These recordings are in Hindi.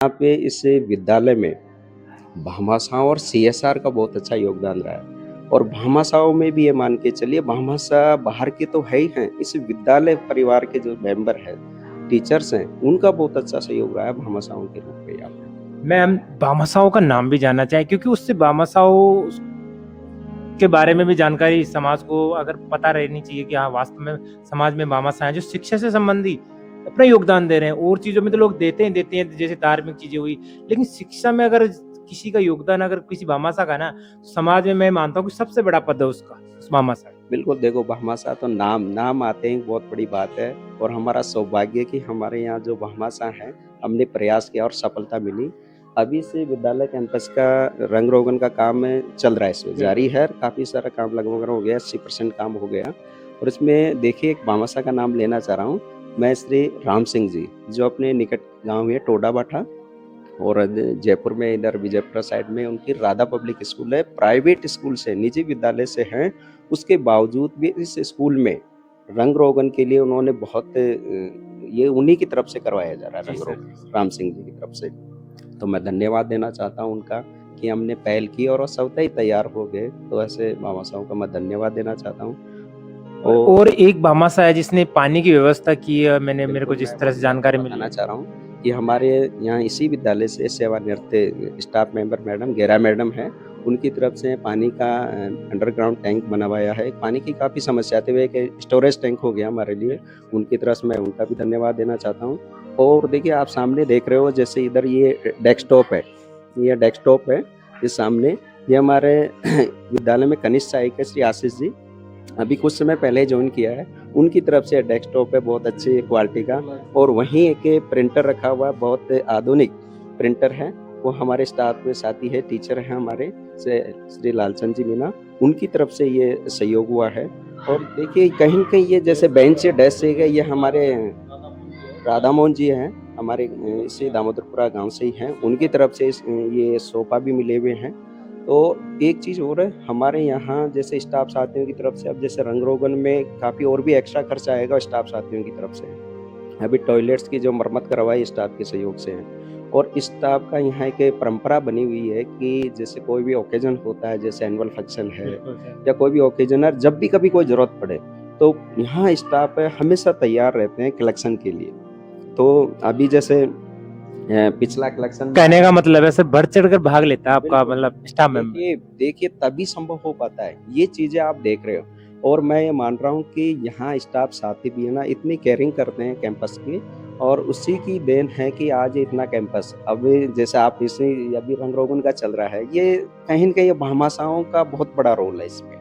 यहाँ पे इस विद्यालय में भामाशाह और सीएसआर का बहुत अच्छा योगदान रहा है और भामाशाह में भी ये मान के चलिए भामाशाह बाहर के तो है ही हैं, इस विद्यालय परिवार के जो मेंबर हैं, टीचर्स हैं, उनका बहुत अच्छा सहयोग रहा है भामाशाहों के रूप में यहाँ पे। मैं हम भामाशाहों का नाम भी जानना चाहें क्योंकि उससे भामाशाहों के बारे में भी जानकारी समाज को अगर पता रहनी चाहिए कि हाँ वास्तव में समाज में भामाशाह हैं जो शिक्षा से संबंधी अपना योगदान दे रहे हैं। और चीजों में तो लोग देते हैं जैसे धार्मिक चीजें हुई, लेकिन शिक्षा में अगर किसी का योगदान अगर किसी भामाशाह का ना, समाज में मैं मानता हूँ कि सबसे बड़ा पद है उसका, उस भामाशाह। बिल्कुल देखो भामाशाह तो नाम आते ही बहुत बड़ी बात है और हमारा सौभाग्य है कि हमारे यहाँ जो भामाशाह हैं, हमने प्रयास किया और सफलता मिली। अभी से विद्यालय कैंपस का रंग रोगन का काम चल रहा है, इसमें जारी है, काफ़ी सारा काम लगभग हो गया, 80% काम हो गया और इसमें देखिए एक भामाशाह का नाम लेना चाह रहा हूँ, मैं श्री राम सिंह जी, जो अपने निकट गाँव है टोडा भाठा और जयपुर में इधर विजयपुरा साइड में उनकी राधा पब्लिक स्कूल है, प्राइवेट स्कूल से, निजी विद्यालय से हैं, उसके बावजूद भी इस स्कूल में रंग रोगन के लिए उन्होंने बहुत ये उन्हीं की तरफ से करवाया जा रहा है, रंग रोगन राम सिंह जी की तरफ से। तो मैं धन्यवाद देना चाहता हूँ उनका कि हमने पहल की और वो स्वतः ही तैयार हो गए, तो ऐसे भामाशाहों का मैं धन्यवाद देना चाहता हूँ। और एक भामाशाह है जिसने पानी की व्यवस्था की है, मेरे को जिस तरह से जानकारी मिली बताना चाह रहा हूँ कि हमारे यहाँ इसी विद्यालय से सेवानिवृत्त स्टाफ मेंबर मैडम गेरा मैडम है, उनकी तरफ से पानी का अंडरग्राउंड टैंक बनवाया है। पानी की काफ़ी समस्या थी, वो एक स्टोरेज टैंक हो गया हमारे लिए, उनकी तरफ से मैं उनका भी धन्यवाद देना चाहता हूँ। और देखिए आप सामने देख रहे हो जैसे इधर ये डेस्कटॉप है, इस सामने ये हमारे विद्यालय में कनिष्ठ सहायक है श्री आशीष जी, अभी कुछ समय पहले ज्वाइन किया है, उनकी तरफ से डेस्कटॉप है बहुत अच्छी क्वालिटी का और वहीं एक प्रिंटर रखा हुआ है, बहुत आधुनिक प्रिंटर है, वो हमारे स्टाफ में साथी है, टीचर हैं हमारे श्री लालचंद जी मीना, उनकी तरफ से ये सहयोग हुआ है। और देखिए कहीं न कहीं ये जैसे बेंच डेस्क है, ये हमारे राधा मोहन जी हैं, हमारे इसी दामोदरपुरा गाँव से ही हैं, उनकी तरफ से ये सोफ़ा भी मिले हुए हैं। तो एक चीज़ और है, हमारे यहाँ जैसे स्टाफ साथियों की तरफ से अब जैसे रंग रोगन में काफ़ी और भी एक्स्ट्रा खर्चा आएगा स्टाफ साथियों की तरफ से। अभी टॉयलेट्स की जो मरम्मत करवाई स्टाफ के सहयोग से है और स्टाफ का यहाँ एक परंपरा बनी हुई है कि जैसे कोई भी ओकेजन होता है, जैसे एनुअल फंक्शन है या कोई भी ओकेजन है, जब भी कभी कोई ज़रूरत पड़े, तो यहाँ स्टाफ हमेशा तैयार रहते हैं कलेक्शन के लिए। तो अभी जैसे पिछला कलेक्शन कहने का मतलब है सर बढ़ चढ़कर भाग लेता है आपका मतलब स्टाफ मेंबर। देखिए तभी संभव हो पाता है, ये चीज़ें आप देख रहे हो और मैं ये मान रहा हूँ कि यहाँ स्टाफ साथी भी है ना इतनी केयरिंग करते हैं कैंपस की और उसी की देन है कि आज इतना कैंपस अब जैसे आप इसे अभी रंग रोगन का चल रहा है, ये कहीं न कहीं भामाशाहों का बहुत बड़ा रोल है इसमें।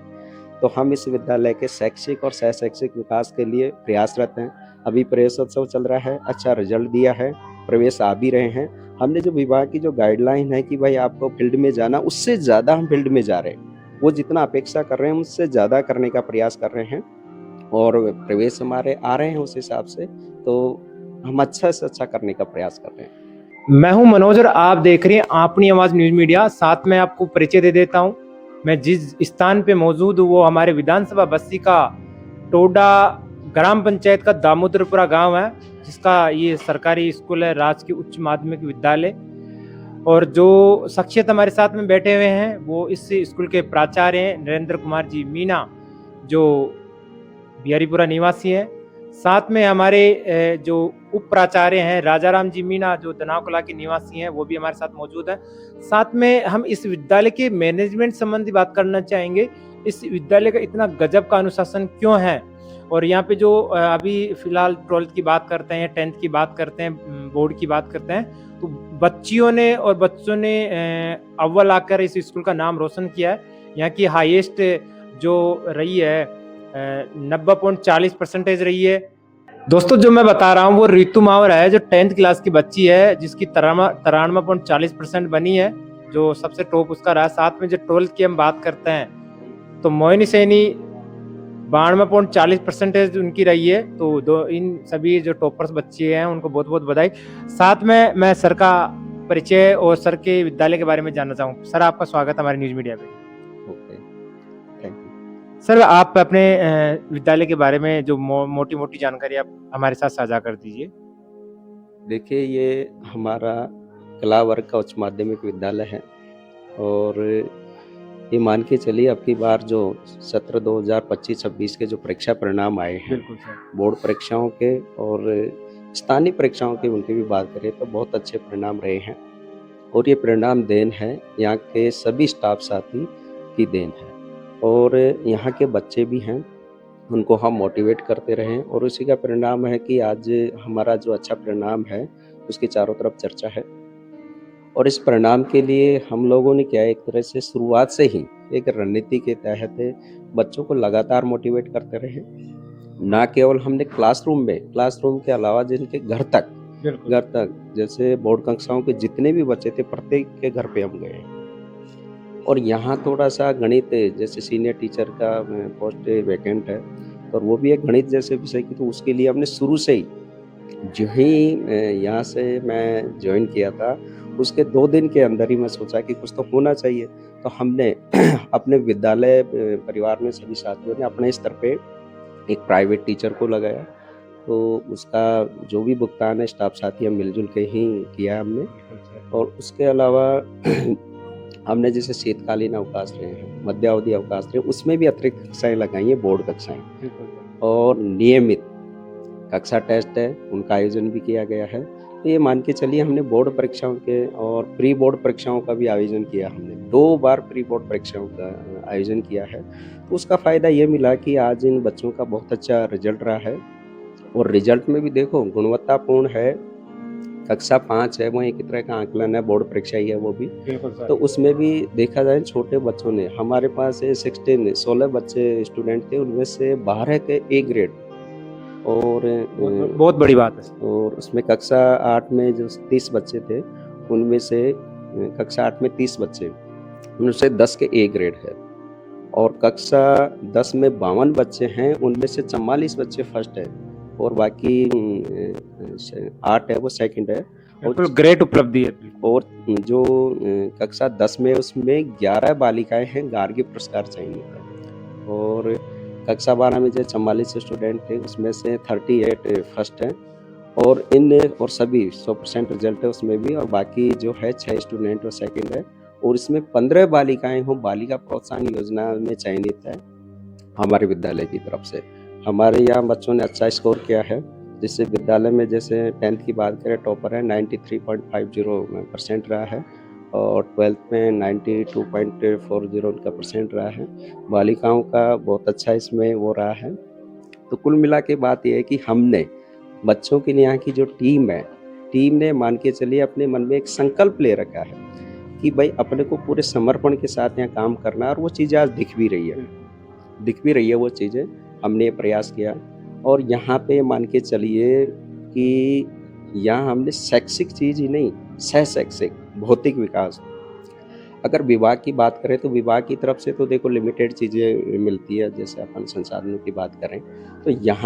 तो हम इस विद्यालय के शैक्षिक और सह शैक्षिक विकास के लिए प्रयासरत हैं। अभी प्रवेशोत्सव चल रहा है, अच्छा रिजल्ट दिया है, प्रवेश आ भी रहे हैं। हमने जो विभाग की जो गाइडलाइन है कि भाई आपको फील्ड में जाना, उससे ज़्यादा हम फील्ड में जा रहे हैं। वो जितना अपेक्षा कर रहे हैं, उससे ज़्यादा करने का प्रयास कर रहे हैं और प्रवेश हमारे आ रहे हैं उस हिसाब से, तो हम अच्छा से अच्छा करने का प्रयास कर रहे हैं। मैं हूं मनोज और आप देख रहे हैं अपनी आवाज न्यूज मीडिया। साथ में आपको परिचय दे देता हूं, मैं जिस स्थान पे मौजूद हूं वो हमारे विधानसभा बस्ती का टोडा ग्राम पंचायत का दामोदरपुरा गांव है, जिसका ये सरकारी स्कूल है, राजकीय उच्च माध्यमिक विद्यालय। और जो शख्सियत हमारे साथ में बैठे हुए हैं वो इस स्कूल के प्राचार्य हैं नरेंद्र कुमार जी मीना, जो बिहारीपुरा निवासी हैं। साथ में हमारे जो उप प्राचार्य हैं राजाराम जी मीना, जो दनावकला के निवासी हैं, वो भी हमारे साथ मौजूद हैं। साथ में हम इस विद्यालय के मैनेजमेंट संबंधी बात करना चाहेंगे। इस विद्यालय का इतना गजब का अनुशासन क्यों है, और यहाँ पे जो अभी फिलहाल 12th की बात करते हैं, 10th की बात करते हैं, बोर्ड की बात करते हैं, तो बच्चियों ने और बच्चों ने अव्वल आकर इस स्कूल का नाम रोशन किया है। यहाँ की हाईएस्ट जो रही है 90.40% रही है। दोस्तों जो मैं बता रहा हूँ वो रितु मावर है, जो 10th क्लास की बच्ची है, जिसकी 93.40% बनी है, जो सबसे टॉप उसका रहा। साथ में जो 12th की हम बात करते हैं तो मोहिनी सैनी 92.40% उनकी रही है। तो इन सभी जो टॉपर्स बच्चे हैं उनको बहुत बहुत बधाई। साथ में मैं सर का परिचय और सर के विद्यालय के बारे में जानना चाहूँ। सर आपका स्वागत हमारे न्यूज मीडिया पे। सर आप अपने विद्यालय के बारे में जो मोटी मोटी जानकारी आप हमारे साथ साझा कर दीजिए। देखिए ये हमारा कला वर्ग का उच्च माध्यमिक विद्यालय है और ये मान के चलिए अब की बार जो सत्र 2025-26 के जो परीक्षा परिणाम आए हैं, बिल्कुल सर। बोर्ड परीक्षाओं के और स्थानीय परीक्षाओं की उनकी भी बात करें तो बहुत अच्छे परिणाम रहे हैं और ये परिणाम देन है यहाँ के सभी स्टाफ साथी की देन है और यहाँ के बच्चे भी हैं, उनको हम मोटिवेट करते रहें और उसी का परिणाम है कि आज हमारा जो अच्छा परिणाम है, उसकी चारों तरफ चर्चा है। और इस परिणाम के लिए हम लोगों ने क्या है, एक तरह से शुरुआत से ही एक रणनीति के तहत बच्चों को लगातार मोटिवेट करते रहे। ना केवल हमने क्लासरूम के अलावा जिनके घर तक जैसे बोर्ड कक्षाओं के जितने भी बच्चे थे, प्रत्येक के घर पे हम गए और यहाँ थोड़ा-सा गणित जैसे सीनियर टीचर का पोस्ट वैकेंट है और वो भी एक गणित जैसे विषय की, तो उसके लिए हमने शुरू से ही जो ही यहाँ से मैं जॉइन किया था, उसके 2 दिन के अंदर ही मैं सोचा कि कुछ तो होना चाहिए। तो हमने अपने विद्यालय परिवार में सभी साथियों ने अपने स्तर पे एक प्राइवेट टीचर को लगाया। तो उसका जो भी भुगतान है स्टाफ साथी हम मिल-जुल के ही किया हमने और उसके अलावा हमने जैसे शीतकालीन अवकाश रहे हैं, मध्यावधि अवकाश रहे, उसमें भी अतिरिक्त कक्षाएँ लगाई हैं, बोर्ड कक्षाएँ और नियमित कक्षा टेस्ट है, उनका आयोजन भी किया गया है। तो ये मान के चलिए हमने बोर्ड परीक्षाओं के और प्री बोर्ड परीक्षाओं का भी आयोजन किया हमने। 2 बार प्री बोर्ड परीक्षाओं का आयोजन किया है। तो उसका फ़ायदा ये मिला कि आज इन बच्चों का बहुत अच्छा रिज़ल्ट रहा है और रिज़ल्ट में भी देखो गुणवत्तापूर्ण है। कक्षा 5 है, वो एक तरह का आकलन है, बोर्ड परीक्षा ही है वो भी। तो उसमें भी देखा जाए छोटे बच्चों ने हमारे पास 16 बच्चे स्टूडेंट थे, उनमें से 12 के ए ग्रेड और बहुत बड़ी बात है। और उसमें कक्षा 8 में जो 30 बच्चे थे, उनमें से कक्षा 8 में 30 बच्चे, उनमें से 10 के ए ग्रेड है और कक्षा 10 में 52 बच्चे हैं, उनमें से 44 बच्चे फर्स्ट है और बाकी 8 है वो सेकंड है। बिल्कुल ग्रेट उपलब्धि है। और जो कक्षा 10 में उसमें 11 बालिकाएँ हैं, गार्गी पुरस्कार चयनित है और कक्षा 12 में जो 44 स्टूडेंट थे, उसमें से 38 फर्स्ट हैं और और सभी 100% रिजल्ट है उसमें भी और बाकी जो है 6 स्टूडेंट वो सेकंड है और इसमें 15 बालिकाएँ हों, बालिका प्रोत्साहन योजना में चयनित है हमारे विद्यालय की तरफ से। हमारे यहाँ बच्चों ने अच्छा स्कोर किया है, जिससे विद्यालय में जैसे 10th की बात करें टॉपर है 93.50% रहा है और 12th में 92.40 उनका परसेंट रहा है। बालिकाओं का बहुत अच्छा इसमें वो रहा है। तो कुल मिला के बात ये है कि हमने बच्चों के लिए यहाँ की जो टीम है, टीम ने मान के चलिए अपने मन में एक संकल्प ले रखा है कि भाई अपने को पूरे समर्पण के साथ यहाँ काम करना है और वो चीज़ें आज दिख भी रही है वो चीज़ें। हमने ये प्रयास किया और यहाँ पे मान के चलिए कि यहाँ हमने शैक्षिक चीज़ ही नहीं, सह-शैक्षिक भौतिक विकास, अगर विभाग की बात करें तो विभाग की तरफ से तो देखो लिमिटेड चीज़ें मिलती है, जैसे अपन संसाधनों की बात करें तो यहाँ